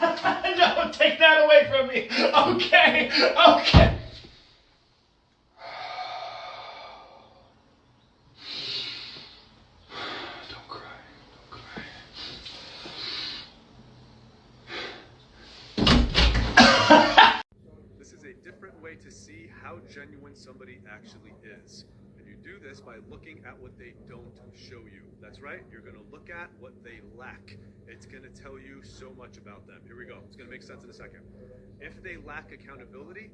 No, take that away from me. Okay, okay. Don't cry, don't cry. This is a different way to see how genuine somebody actually is. And you do this by looking at what they don't show you. That's right, you're going to look at what they lack. It's going to tell you so much about them. Here we go. It's going to make sense in a second. If they lack accountability,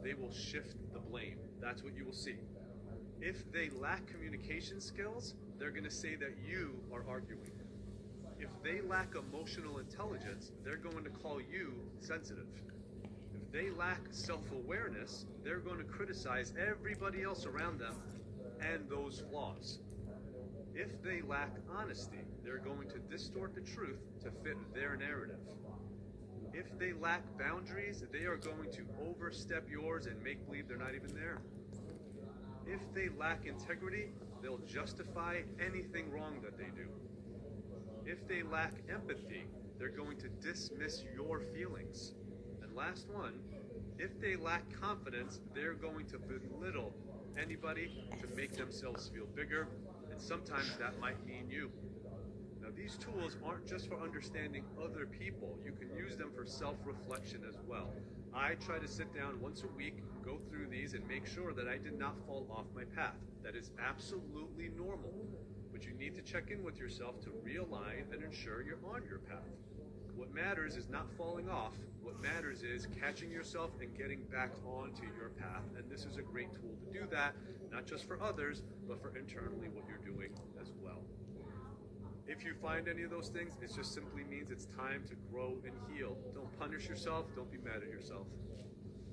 they will shift the blame. That's what you will see. If they lack communication skills, they're going to say that you are arguing. If they lack emotional intelligence, they're going to call you sensitive. If they lack self-awareness, they're going to criticize everybody else around them and those flaws. If they lack honesty, they're going to distort the truth to fit their narrative. If they lack boundaries, they are going to overstep yours and make believe they're not even there. If they lack integrity, they'll justify anything wrong that they do. If they lack empathy, they're going to dismiss your feelings. And last one, if they lack confidence, they're going to belittle anybody to make themselves feel bigger, and sometimes that might mean you. Now, these tools aren't just for understanding other people. You can use them for self-reflection as well. I try to sit down once a week, go through these, and make sure that I did not fall off my path. That is absolutely normal, but you need to check in with yourself to realign and ensure you're on your path. What matters is not falling off. What matters is catching yourself and getting back onto your path. And this is a great tool to do that, not just for others, but for internally what you're doing as well. If you find any of those things, it just simply means it's time to grow and heal. Don't punish yourself. Don't be mad at yourself.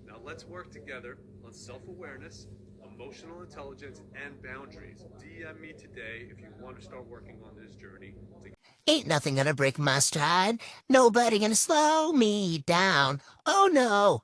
Now let's work together on self-awareness, emotional intelligence, and boundaries. DM me today if you want to start working on this journey. Ain't nothing gonna break my stride. Nobody gonna slow me down. Oh no.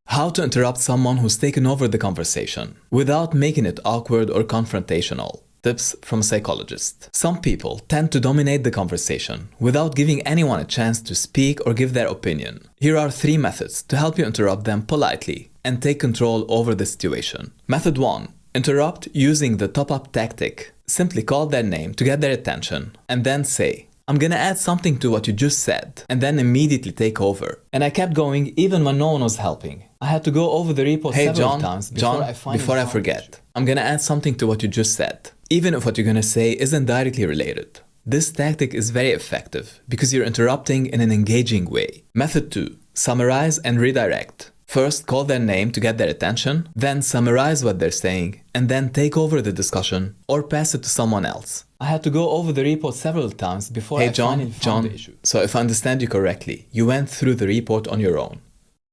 How to interrupt someone who's taken over the conversation without making it awkward or confrontational. Tips from a psychologist. Some people tend to dominate the conversation without giving anyone a chance to speak or give their opinion. Here are 3 methods to help you interrupt them politely and take control over the situation. Method 1. Interrupt using the top-up tactic. Simply call their name to get their attention and then say, "I'm gonna add something to what you just said," and then immediately take over. And I kept going even when no one was helping. I had to go over the report several times before I forget. I'm gonna add something to what you just said, even if what you're gonna say isn't directly related. This tactic is very effective because you're interrupting in an engaging way. Method 2. Summarize and redirect. First, call their name to get their attention, then summarize what they're saying, and then take over the discussion or pass it to someone else. I had to go over the report several times before I finally found the issue. So if I understand you correctly, you went through the report on your own.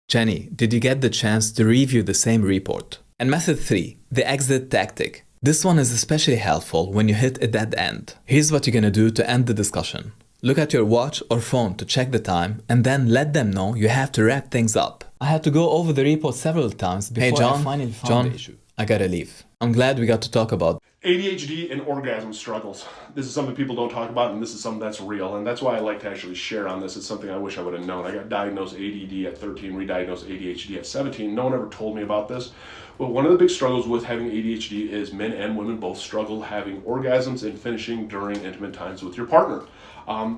Jenny, did you get the chance to review the same report? And method 3, the exit tactic. This one is especially helpful when you hit a dead end. Here's what you're gonna do to end the discussion. Look at your watch or phone to check the time and then let them know you have to wrap things up. I had to go over the report several times before I finally found the issue. I gotta leave. I'm glad we got to talk about ADHD and orgasm struggles. This is something people don't talk about, and this is something that's real, and that's why I like to actually share on this. It's something I wish I would have known. I got diagnosed ADD at 13, re-diagnosed ADHD at 17. No one ever told me about this. But one of the big struggles with having ADHD is men and women both struggle having orgasms and finishing during intimate times with your partner.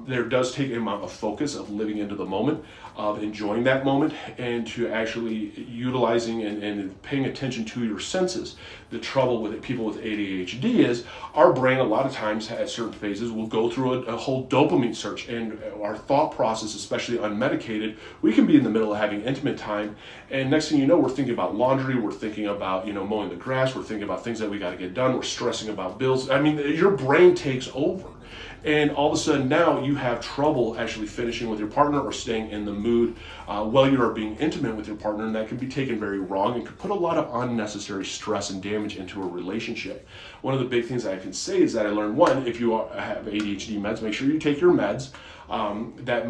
There does take an amount of focus of living into the moment, of enjoying that moment, and to actually utilizing and paying attention to your senses. The trouble with people with ADHD is our brain a lot of times at certain phases will go through a whole dopamine search, and our thought process, especially unmedicated, we can be in the middle of having intimate time, and next thing you know, we're thinking about laundry, we're thinking about mowing the grass, we're thinking about things that we got to get done, we're stressing about bills. I mean, your brain takes over. And all of a sudden now you have trouble actually finishing with your partner or staying in the mood while you are being intimate with your partner, and that can be taken very wrong and could put a lot of unnecessary stress and damage into a relationship. One of the big things I can say is that I learned, one, if you have ADHD meds, make sure you take your meds. That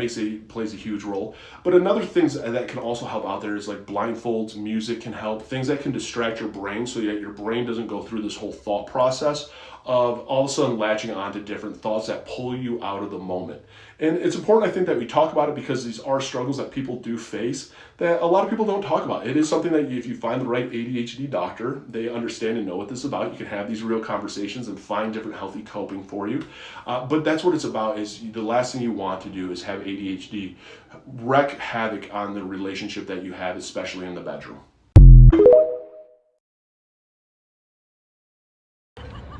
plays a huge role. But another things that can also help out there is like blindfolds, music can help, things that can distract your brain so that your brain doesn't go through this whole thought process of all of a sudden latching on to different thoughts that pull you out of the moment. And it's important, I think, that we talk about it because these are struggles that people do face that a lot of people don't talk about. It is something that if you find the right ADHD doctor, they understand and know what this is about. You can have these real conversations and find different healthy coping for you. But that's what it's about. Is the last thing you want to do is have ADHD wreak havoc on the relationship that you have, especially in the bedroom.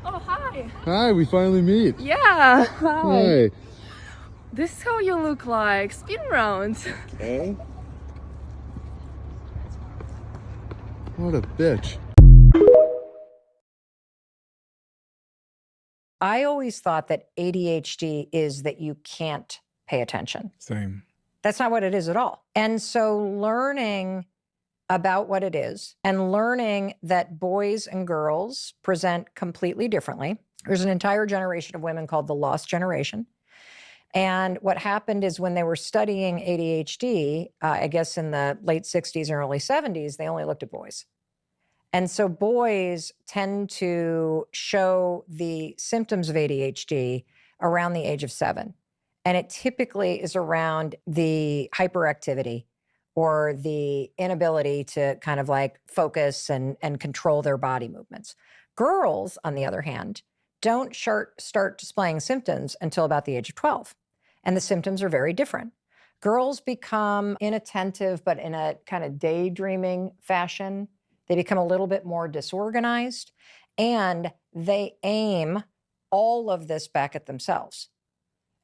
Oh, hi. Hi, we finally meet. Yeah. Hi. Hey. This is how you look like. Spin around. Okay. What a bitch. I always thought that ADHD is that you can't pay attention. Same. That's not what it is at all. And so learning about what it is and learning that boys and girls present completely differently. There's an entire generation of women called the lost generation. And what happened is when they were studying ADHD, I guess in the late 60s and early 70s, they only looked at boys. And so boys tend to show the symptoms of ADHD around the age of 7. And it typically is around the hyperactivity or the inability to kind of like focus and control their body movements. Girls, on the other hand, don't start displaying symptoms until about the age of 12. And the symptoms are very different. Girls become inattentive, but in a kind of daydreaming fashion. They become a little bit more disorganized, and they aim all of this back at themselves.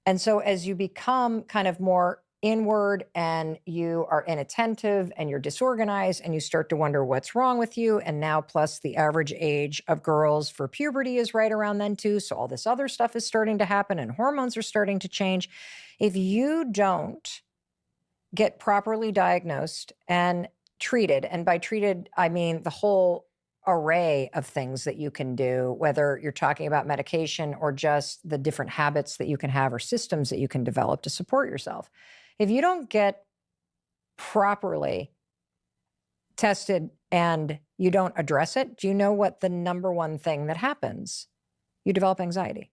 And so as you become kind of more inward and you are inattentive and you're disorganized and you start to wonder what's wrong with you, and now plus the average age of girls for puberty is right around then too, so all this other stuff is starting to happen and hormones are starting to change. If you don't get properly diagnosed and treated, and by treated, I mean the whole array of things that you can do, whether you're talking about medication or just the different habits that you can have or systems that you can develop to support yourself. If you don't get properly tested and you don't address it, do you know what the number one thing that happens? You develop anxiety.